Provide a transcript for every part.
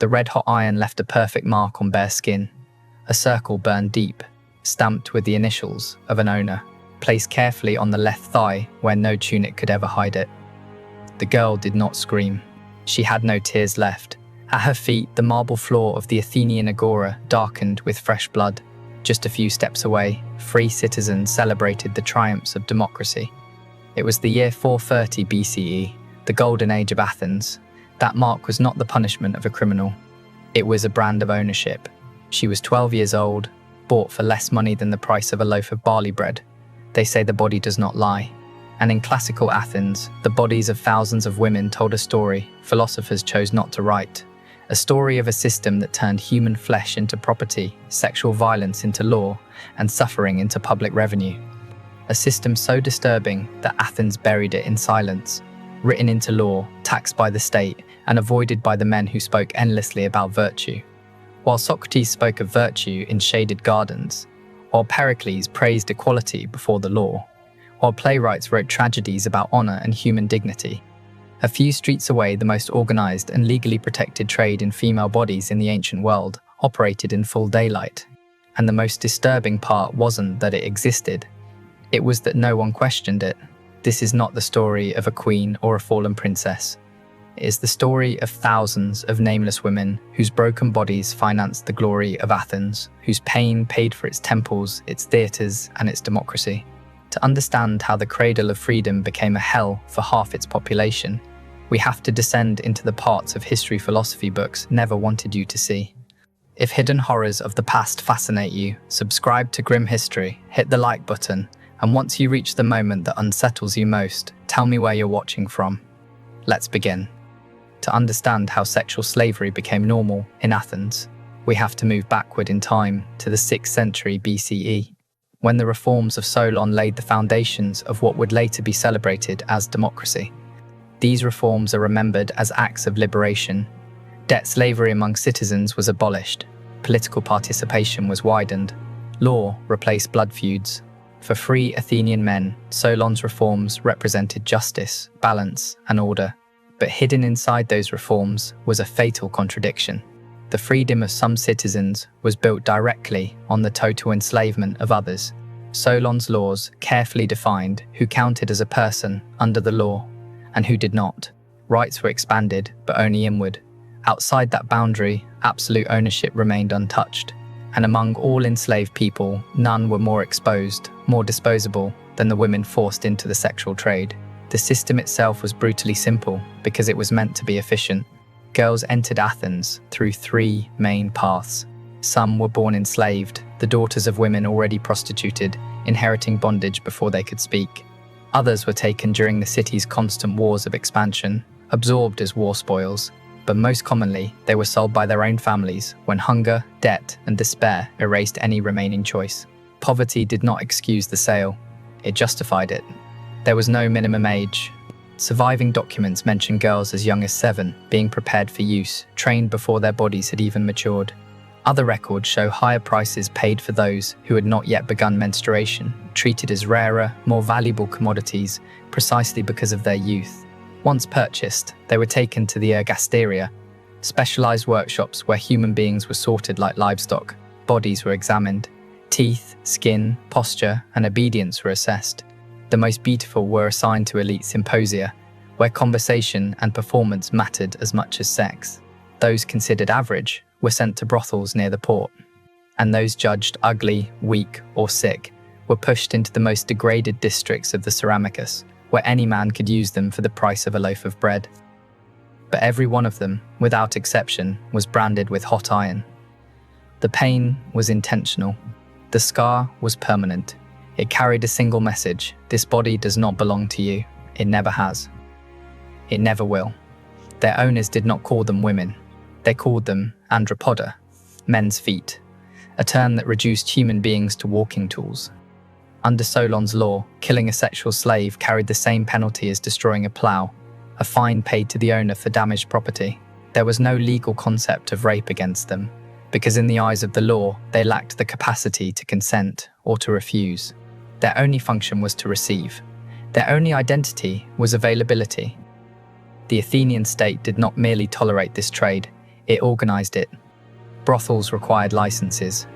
The red-hot iron left a perfect mark on bare skin, a circle burned deep, stamped with the initials of an owner, placed carefully on the left thigh where no tunic could ever hide it. The girl did not scream. She had no tears left. At her feet, the marble floor of the Athenian agora darkened with fresh blood. Just a few steps away, free citizens celebrated the triumphs of democracy. It was the year 430 BCE, the golden age of Athens. That mark was not the punishment of a criminal. It was a brand of ownership. She was 12 years old, bought for less money than the price of a loaf of barley bread. They say the body does not lie. And in classical Athens, the bodies of thousands of women told a story philosophers chose not to write. A story of a system that turned human flesh into property, sexual violence into law, and suffering into public revenue. A system so disturbing that Athens buried it in silence, written into law, taxed by the state, and avoided by the men who spoke endlessly about virtue. While Socrates spoke of virtue in shaded gardens, while Pericles praised equality before the law, while playwrights wrote tragedies about honor and human dignity. A few streets away, the most organized and legally protected trade in female bodies in the ancient world operated in full daylight. And the most disturbing part wasn't that it existed. It was that no one questioned it. This is not the story of a queen or a fallen princess. It is the story of thousands of nameless women whose broken bodies financed the glory of Athens, whose pain paid for its temples, its theatres, and its democracy. To understand how the cradle of freedom became a hell for half its population, we have to descend into the parts of history philosophy books never wanted you to see. If hidden horrors of the past fascinate you, subscribe to Grim History, hit the like button, and once you reach the moment that unsettles you most, tell me where you're watching from. Let's begin. To understand how sexual slavery became normal in Athens, we have to move backward in time to the 6th century BCE, when the reforms of Solon laid the foundations of what would later be celebrated as democracy. These reforms are remembered as acts of liberation. Debt slavery among citizens was abolished, political participation was widened, law replaced blood feuds. For free Athenian men, Solon's reforms represented justice, balance, and order. But hidden inside those reforms was a fatal contradiction. The freedom of some citizens was built directly on the total enslavement of others. Solon's laws carefully defined who counted as a person under the law and who did not. Rights were expanded, but only inward. Outside that boundary, absolute ownership remained untouched. And among all enslaved people, none were more exposed, more disposable than the women forced into the sexual trade. The system itself was brutally simple because it was meant to be efficient. Girls entered Athens through 3 main paths. Some were born enslaved, the daughters of women already prostituted, inheriting bondage before they could speak. Others were taken during the city's constant wars of expansion, absorbed as war spoils. But most commonly, they were sold by their own families when hunger, debt, and despair erased any remaining choice. Poverty did not excuse the sale, it justified it. There was no minimum age. Surviving documents mention girls as young as 7 being prepared for use, trained before their bodies had even matured. Other records show higher prices paid for those who had not yet begun menstruation, treated as rarer, more valuable commodities precisely because of their youth. Once purchased, they were taken to the ergasteria, specialized workshops where human beings were sorted like livestock. Bodies were examined. Teeth, skin, posture, and obedience were assessed. The most beautiful were assigned to elite symposia, where conversation and performance mattered as much as sex. Those considered average were sent to brothels near the port, and those judged ugly, weak, or sick were pushed into the most degraded districts of the Ceramicus, where any man could use them for the price of a loaf of bread. But every one of them, without exception, was branded with hot iron. The pain was intentional. The scar was permanent. It carried a single message: this body does not belong to you. It never has. It never will. Their owners did not call them women. They called them andropoda, men's feet, a term that reduced human beings to walking tools. Under Solon's law, killing a sexual slave carried the same penalty as destroying a plough, a fine paid to the owner for damaged property. There was no legal concept of rape against them, because in the eyes of the law, they lacked the capacity to consent or to refuse. Their only function was to receive. Their only identity was availability. The Athenian state did not merely tolerate this trade, It organized it. Brothels required licenses.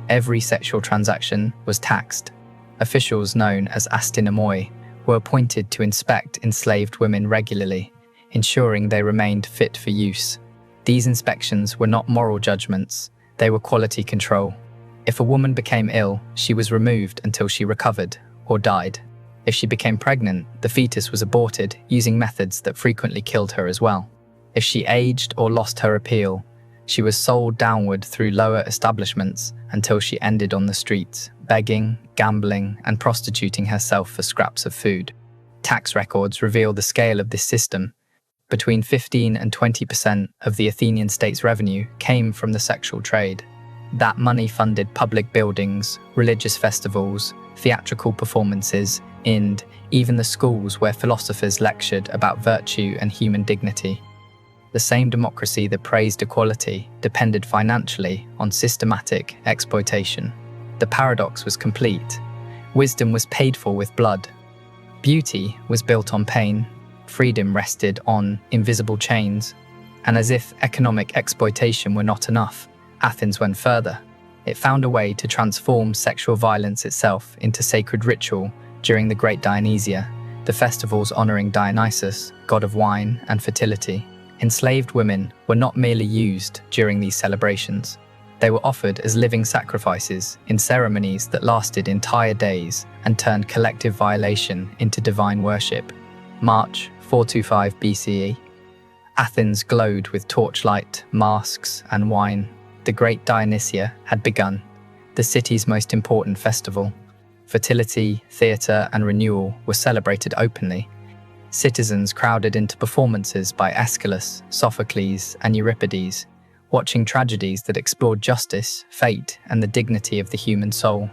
Every sexual transaction was taxed. Officials known as astynomoi were appointed to inspect enslaved women regularly, ensuring they remained fit for use. These inspections were not moral judgments, they were quality control. If a woman became ill, she was removed until she recovered or died. If she became pregnant, the fetus was aborted using methods that frequently killed her as well. If she aged or lost her appeal, she was sold downward through lower establishments until she ended on the streets, begging, gambling, and prostituting herself for scraps of food. Tax records reveal the scale of this system. Between 15 and 20% of the Athenian state's revenue came from the sexual trade. That money funded public buildings, religious festivals, theatrical performances, and even the schools where philosophers lectured about virtue and human dignity. The same democracy that praised equality depended financially on systematic exploitation. The paradox was complete. Wisdom was paid for with blood. Beauty was built on pain. Freedom rested on invisible chains. And as if economic exploitation were not enough, Athens went further. It found a way to transform sexual violence itself into sacred ritual during the Great Dionysia, the festivals honoring Dionysus, god of wine and fertility. Enslaved women were not merely used during these celebrations. They were offered as living sacrifices in ceremonies that lasted entire days and turned collective violation into divine worship. March 425 BCE. Athens glowed with torchlight, masks, and wine. The Great Dionysia had begun, the city's most important festival. Fertility, theatre, and renewal were celebrated openly. Citizens crowded into performances by Aeschylus, Sophocles, and Euripides, watching tragedies that explored justice, fate, and the dignity of the human soul.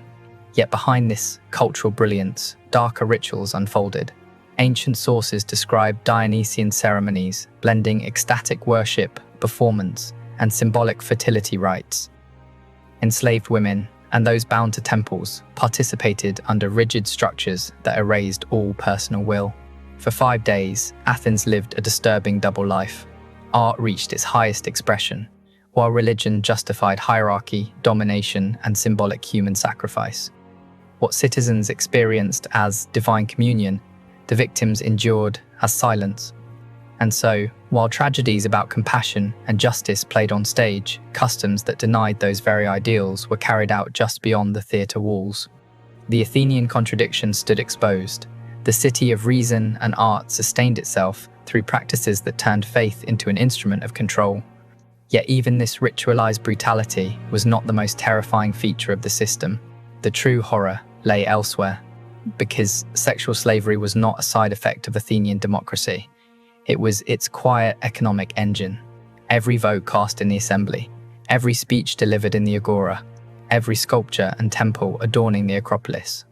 Yet behind this cultural brilliance, darker rituals unfolded. Ancient sources describe Dionysian ceremonies, blending ecstatic worship, performance, and symbolic fertility rites. Enslaved women, and those bound to temples, participated under rigid structures that erased all personal will. For 5 days, Athens lived a disturbing double life. Art reached its highest expression, while religion justified hierarchy, domination, and symbolic human sacrifice. What citizens experienced as divine communion, the victims endured as silence. And so, while tragedies about compassion and justice played on stage, customs that denied those very ideals were carried out just beyond the theatre walls. The Athenian contradiction stood exposed. The city of reason and art sustained itself through practices that turned faith into an instrument of control. Yet even this ritualized brutality was not the most terrifying feature of the system. The true horror lay elsewhere, because sexual slavery was not a side effect of Athenian democracy. It was its quiet economic engine. Every vote cast in the assembly, every speech delivered in the agora, every sculpture and temple adorning the Acropolis.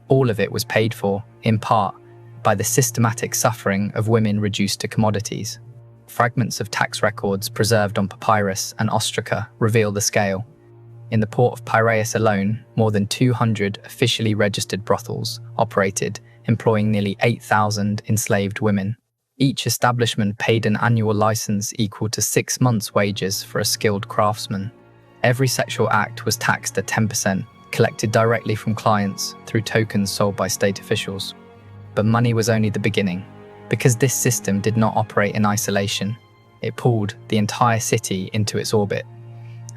All of it was paid for, in part, by the systematic suffering of women reduced to commodities. Fragments of tax records preserved on papyrus and ostraca reveal the scale. In the port of Piraeus alone, more than 200 officially registered brothels operated, employing nearly 8,000 enslaved women. Each establishment paid an annual license equal to 6 months' wages for a skilled craftsman. Every sexual act was taxed at 10%, collected directly from clients through tokens sold by state officials. But money was only the beginning. Because this system did not operate in isolation, it pulled the entire city into its orbit.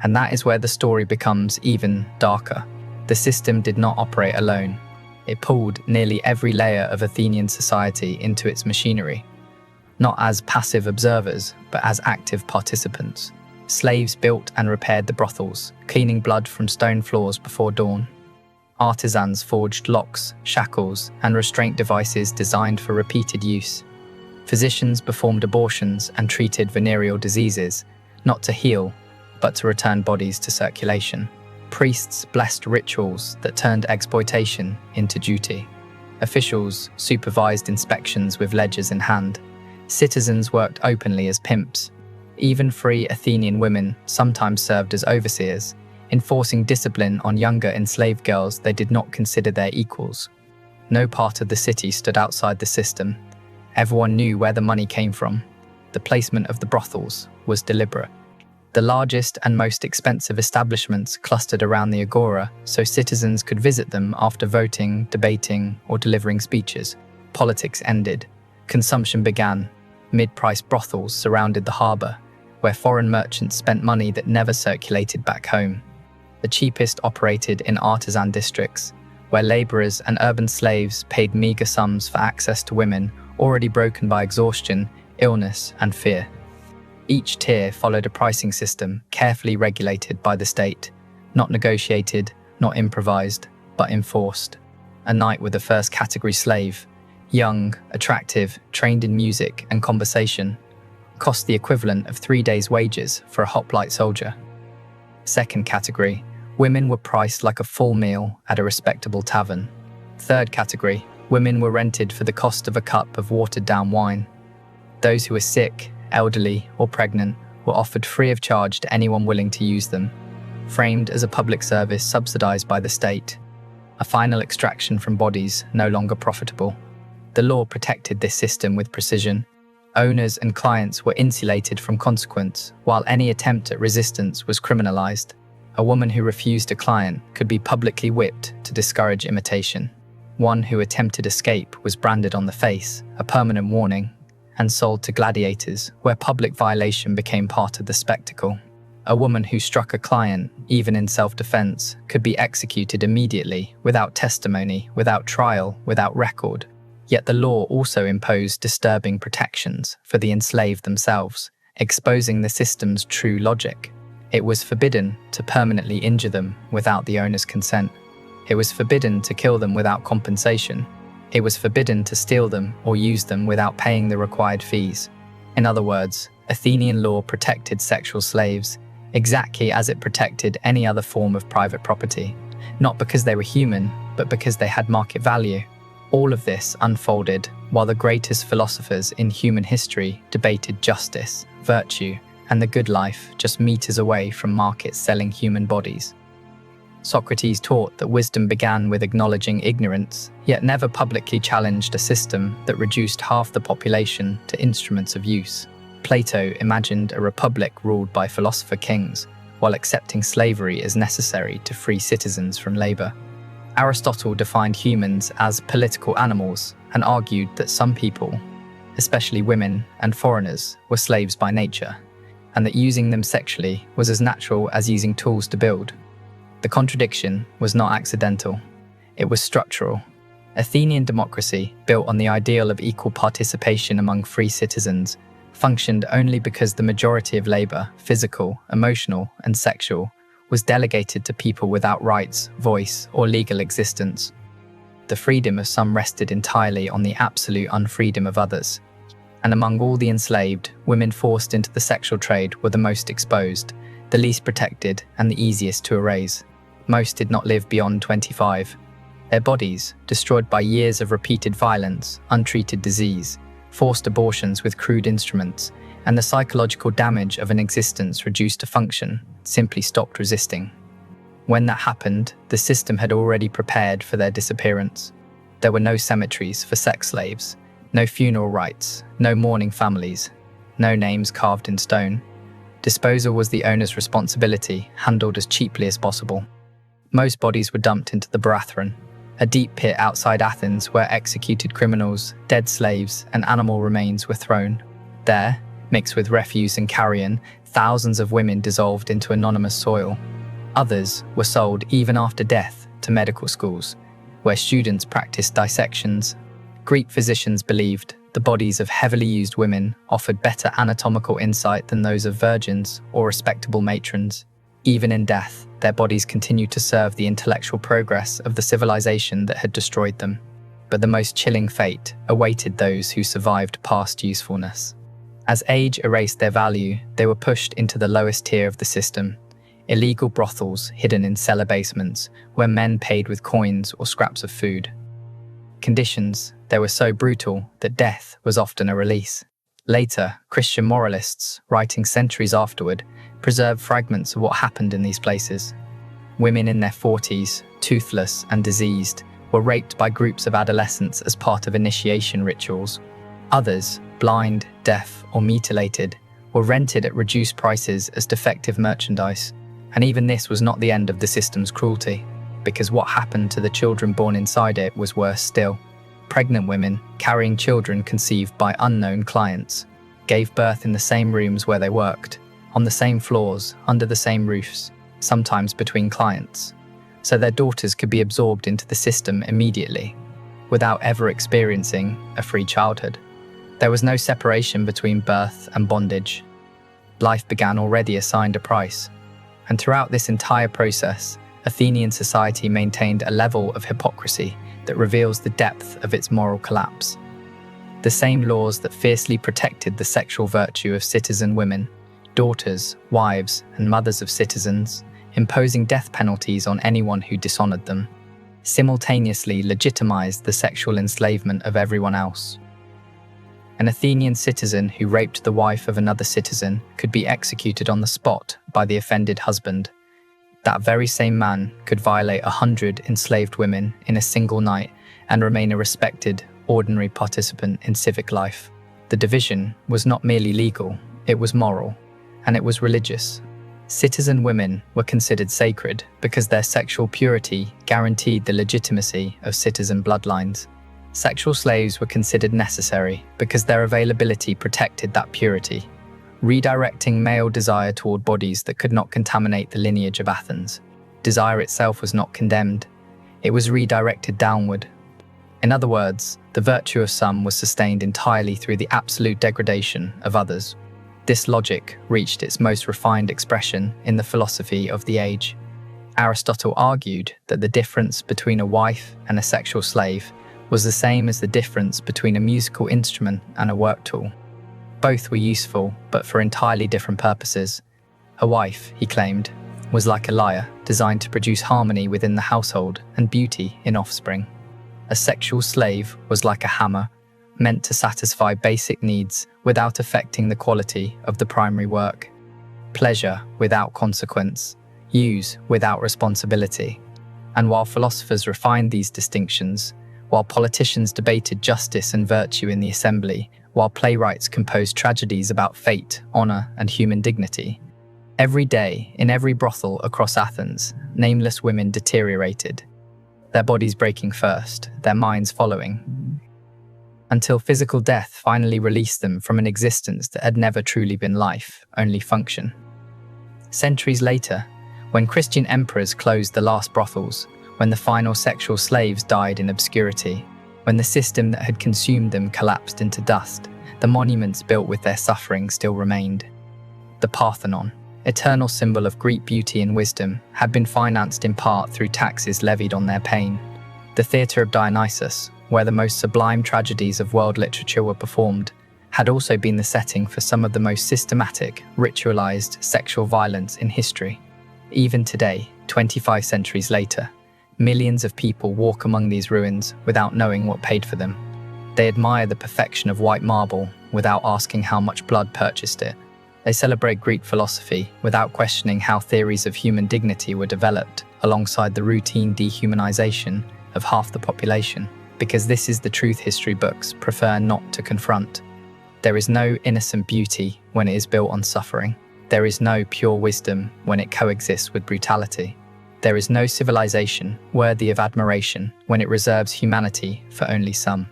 And that is where the story becomes even darker. The system did not operate alone. It pulled nearly every layer of Athenian society into its machinery, not as passive observers, but as active participants. Slaves built and repaired the brothels, cleaning blood from stone floors before dawn. Artisans forged locks, shackles, and restraint devices designed for repeated use. Physicians performed abortions and treated venereal diseases, not to heal, but to return bodies to circulation. Priests blessed rituals that turned exploitation into duty. Officials supervised inspections with ledgers in hand. Citizens worked openly as pimps. Even free Athenian women sometimes served as overseers, enforcing discipline on younger enslaved girls they did not consider their equals. No part of the city stood outside the system. Everyone knew where the money came from. The placement of the brothels was deliberate. The largest and most expensive establishments clustered around the agora so citizens could visit them after voting, debating, or delivering speeches. Politics ended. Consumption began. Mid-price brothels surrounded the harbour, where foreign merchants spent money that never circulated back home. The cheapest operated in artisan districts, where labourers and urban slaves paid meagre sums for access to women already broken by exhaustion, illness, and fear. Each tier followed a pricing system carefully regulated by the state, not negotiated, not improvised, but enforced. A knight with the first category slave, young, attractive, trained in music and conversation, cost the equivalent of 3 days' wages for a hoplite soldier. Second category, women were priced like a full meal at a respectable tavern. Third category, women were rented for the cost of a cup of watered-down wine. Those who were sick, elderly, or pregnant were offered free of charge to anyone willing to use them, framed as a public service subsidized by the state, a final extraction from bodies no longer profitable. The law protected this system with precision. Owners and clients were insulated from consequence, while any attempt at resistance was criminalized. A woman who refused a client could be publicly whipped to discourage imitation. One who attempted escape was branded on the face, a permanent warning, and sold to gladiators, where public violation became part of the spectacle. A woman who struck a client, even in self-defense, could be executed immediately, without testimony, without trial, without record. Yet the law also imposed disturbing protections for the enslaved themselves, exposing the system's true logic. It was forbidden to permanently injure them without the owner's consent. It was forbidden to kill them without compensation. It was forbidden to steal them or use them without paying the required fees. In other words, Athenian law protected sexual slaves exactly as it protected any other form of private property, not because they were human, but because they had market value. All of this unfolded while the greatest philosophers in human history debated justice, virtue, and the good life just meters away from markets selling human bodies. Socrates taught that wisdom began with acknowledging ignorance, yet never publicly challenged a system that reduced half the population to instruments of use. Plato imagined a republic ruled by philosopher kings, while accepting slavery as necessary to free citizens from labor. Aristotle defined humans as political animals and argued that some people, especially women and foreigners, were slaves by nature, and that using them sexually was as natural as using tools to build. The contradiction was not accidental, it was structural. Athenian democracy, built on the ideal of equal participation among free citizens, functioned only because the majority of labor, physical, emotional, and sexual, was delegated to people without rights, voice, or legal existence. The freedom of some rested entirely on the absolute unfreedom of others. And among all the enslaved, women forced into the sexual trade were the most exposed, the least protected, and the easiest to erase. Most did not live beyond 25. Their bodies, destroyed by years of repeated violence, untreated disease, forced abortions with crude instruments, and the psychological damage of an existence reduced to function, simply stopped resisting. When that happened, the system had already prepared for their disappearance. There were no cemeteries for sex slaves, no funeral rites, no mourning families, no names carved in stone. Disposal was the owner's responsibility, handled as cheaply as possible. Most bodies were dumped into the Barathron, a deep pit outside Athens where executed criminals, dead slaves, and animal remains were thrown. There, mixed with refuse and carrion, thousands of women dissolved into anonymous soil. Others were sold even after death to medical schools, where students practiced dissections. Greek physicians believed the bodies of heavily used women offered better anatomical insight than those of virgins or respectable matrons. Even in death, their bodies continued to serve the intellectual progress of the civilization that had destroyed them. But the most chilling fate awaited those who survived past usefulness. As age erased their value, they were pushed into the lowest tier of the system, illegal brothels hidden in cellar basements where men paid with coins or scraps of food. Conditions there were so brutal that death was often a release. Later, Christian moralists, writing centuries afterward, preserved fragments of what happened in these places. Women in their 40s, toothless and diseased, were raped by groups of adolescents as part of initiation rituals. Others, blind, deaf, or mutilated, were rented at reduced prices as defective merchandise. And even this was not the end of the system's cruelty, because what happened to the children born inside it was worse still. Pregnant women, carrying children conceived by unknown clients, gave birth in the same rooms where they worked, on the same floors, under the same roofs, sometimes between clients, so their daughters could be absorbed into the system immediately, without ever experiencing a free childhood. There was no separation between birth and bondage. Life began already assigned a price, and throughout this entire process, Athenian society maintained a level of hypocrisy that reveals the depth of its moral collapse. The same laws that fiercely protected the sexual virtue of citizen women, daughters, wives, and mothers of citizens, imposing death penalties on anyone who dishonored them, simultaneously legitimized the sexual enslavement of everyone else. An Athenian citizen who raped the wife of another citizen could be executed on the spot by the offended husband. That very same man could violate 100 enslaved women in a single night and remain a respected, ordinary participant in civic life. The division was not merely legal, it was moral, and it was religious. Citizen women were considered sacred because their sexual purity guaranteed the legitimacy of citizen bloodlines. Sexual slaves were considered necessary because their availability protected that purity, redirecting male desire toward bodies that could not contaminate the lineage of Athens. Desire itself was not condemned, it was redirected downward. In other words, the virtue of some was sustained entirely through the absolute degradation of others. This logic reached its most refined expression in the philosophy of the age. Aristotle argued that the difference between a wife and a sexual slave was the same as the difference between a musical instrument and a work tool. Both were useful, but for entirely different purposes. A wife, he claimed, was like a lyre designed to produce harmony within the household and beauty in offspring. A sexual slave was like a hammer, meant to satisfy basic needs without affecting the quality of the primary work. Pleasure without consequence, use without responsibility. And while philosophers refined these distinctions, while politicians debated justice and virtue in the assembly, while playwrights composed tragedies about fate, honor, and human dignity, every day, in every brothel across Athens, nameless women deteriorated, their bodies breaking first, their minds following, until physical death finally released them from an existence that had never truly been life, only function. Centuries later, when Christian emperors closed the last brothels, when the final sexual slaves died in obscurity, when the system that had consumed them collapsed into dust, the monuments built with their suffering still remained. The Parthenon, eternal symbol of Greek beauty and wisdom, had been financed in part through taxes levied on their pain. The theatre of Dionysus, where the most sublime tragedies of world literature were performed, had also been the setting for some of the most systematic, ritualized sexual violence in history. Even today, 25 centuries later, millions of people walk among these ruins without knowing what paid for them. They admire the perfection of white marble without asking how much blood purchased it. They celebrate Greek philosophy without questioning how theories of human dignity were developed alongside the routine dehumanization of half the population, because this is the truth history books prefer not to confront. There is no innocent beauty when it is built on suffering. There is no pure wisdom when it coexists with brutality. There is no civilization worthy of admiration when it reserves humanity for only some.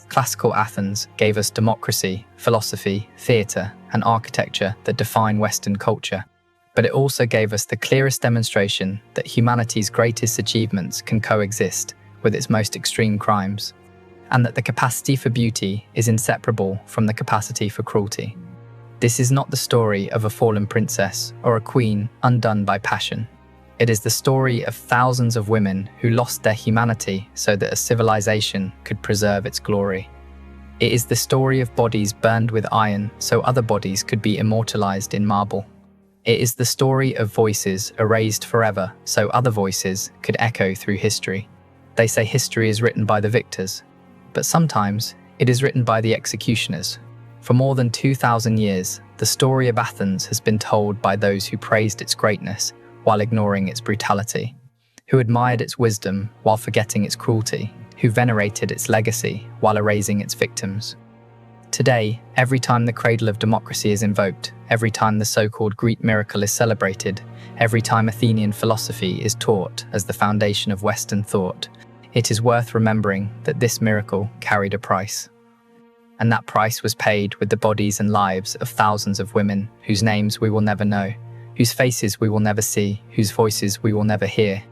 Classical Athens gave us democracy, philosophy, theatre, and architecture that define Western culture. But it also gave us the clearest demonstration that humanity's greatest achievements can coexist with its most extreme crimes, and that the capacity for beauty is inseparable from the capacity for cruelty. This is not the story of a fallen princess or a queen undone by passion. It is the story of thousands of women who lost their humanity so that a civilization could preserve its glory. It is the story of bodies burned with iron so other bodies could be immortalized in marble. It is the story of voices erased forever so other voices could echo through history. They say history is written by the victors, but sometimes it is written by the executioners. For more than 2,000 years, the story of Athens has been told by those who praised its greatness while ignoring its brutality, who admired its wisdom while forgetting its cruelty, who venerated its legacy while erasing its victims. Today, every time the cradle of democracy is invoked, every time the so-called Greek miracle is celebrated, every time Athenian philosophy is taught as the foundation of Western thought, it is worth remembering that this miracle carried a price. And that price was paid with the bodies and lives of thousands of women whose names we will never know, whose faces we will never see, whose voices we will never hear,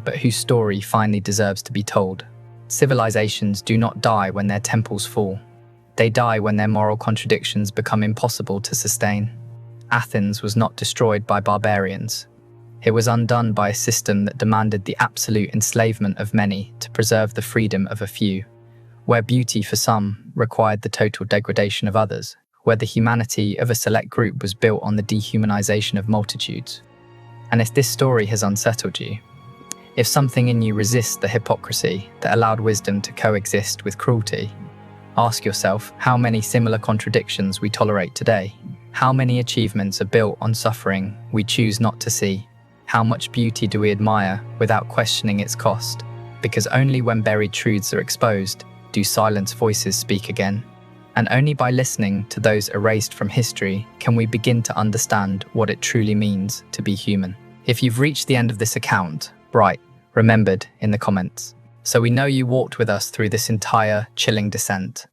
but whose story finally deserves to be told. Civilizations do not die when their temples fall. They die when their moral contradictions become impossible to sustain. Athens was not destroyed by barbarians. It was undone by a system that demanded the absolute enslavement of many to preserve the freedom of a few, where beauty for some required the total degradation of others, where the humanity of a select group was built on the dehumanization of multitudes. And if this story has unsettled you, if something in you resists the hypocrisy that allowed wisdom to coexist with cruelty, ask yourself how many similar contradictions we tolerate today. How many achievements are built on suffering we choose not to see? How much beauty do we admire without questioning its cost? Because only when buried truths are exposed do silenced voices speak again. And only by listening to those erased from history can we begin to understand what it truly means to be human. If you've reached the end of this account, write "remembered" in the comments, so we know you walked with us through this entire chilling descent.